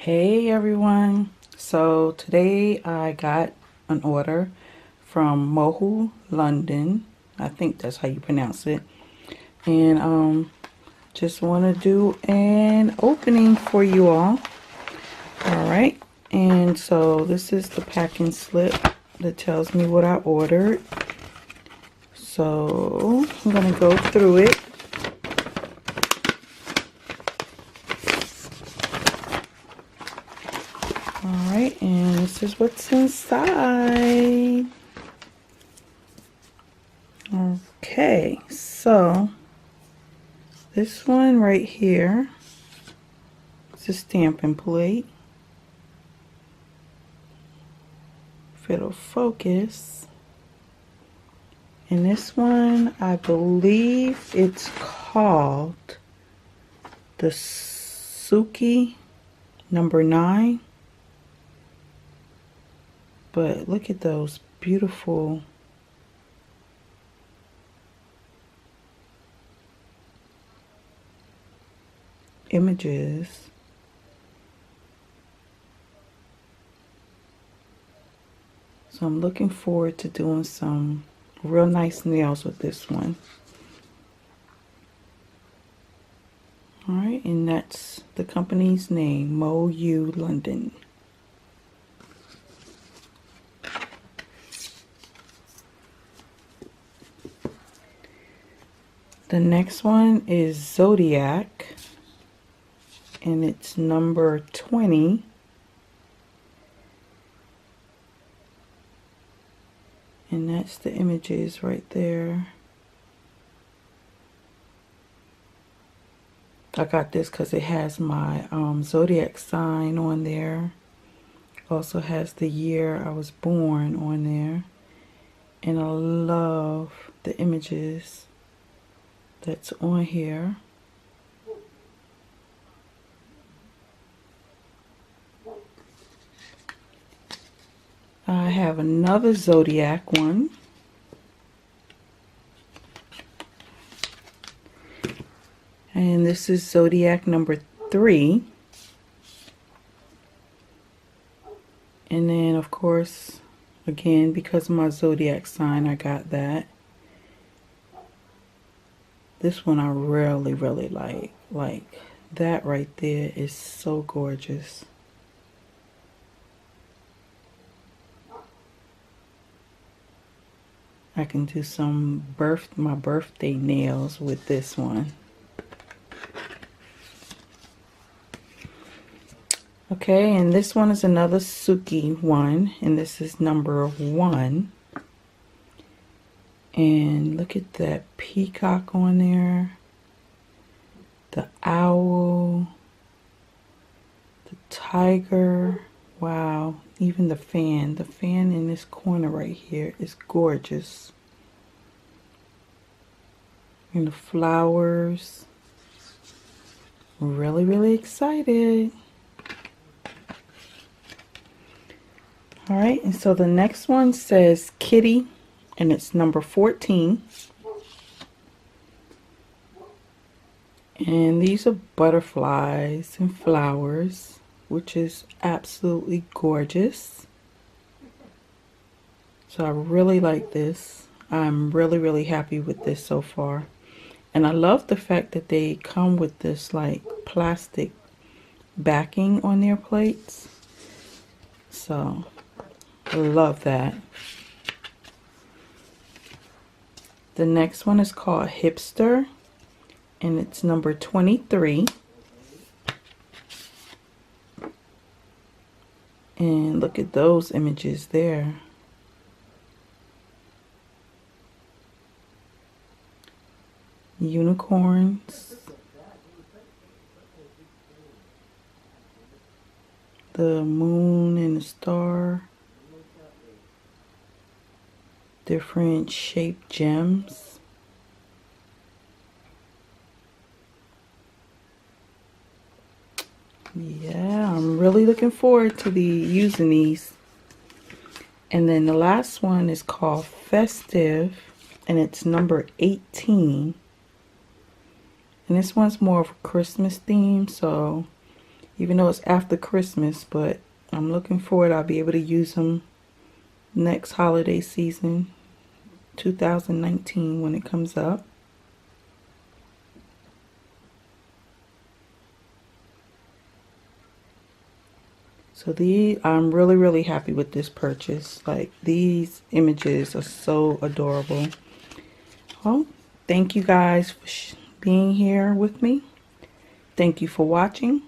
Hey everyone. So today I got an order from Mohu, London. I think that's how you pronounce it. And just want to do an opening for you all. All right. And so this is the packing slip that tells me what I ordered. So I'm going to go through it. Alright, and this is what's inside. Okay, so this one right here is a stamping plate. If it'll focus. And this one, I believe it's called the Suki number 9. But look at those beautiful images. So I'm looking forward to doing some real nice nails with this one. Alright, and that's the company's name, Mohu London. The next one is Zodiac, and it's number 20. And that's the images right there. I got this because it has my Zodiac sign on there. Also has the year I was born on there. And I love the images that's on here. I have another Zodiac one. And this is Zodiac number 3. And then of course, again, because of my Zodiac sign, I got that. This one I really like. Like, that right there is so gorgeous. I can do some my birthday nails with this one. Okay, and this one is another Suki one, and this is number 1. And look at that peacock on there, the owl, the tiger. Wow, even the fan in this corner right here is gorgeous. And the flowers. Really excited. All right, and so the next one says Kitty, and it's number 14. And these are butterflies and flowers, which is absolutely gorgeous. So I really like this. I'm really happy with this so far. And I love the fact that they come with this like plastic backing on their plates. So I love that. The next one is called Hipster, and it's number 23. And look at those images there. Unicorns. The moon and the star. Different shaped gems. Yeah, I'm really looking forward to using these. And then the last one is called Festive, and it's number 18. And this one's more of a Christmas theme, so even though it's after Christmas, but I'm looking forward. I'll be able to use them next holiday season, 2019, when it comes up. So I'm really happy with this purchase. Like, these images are so adorable. Well, thank you guys for being here with me. Thank you for watching.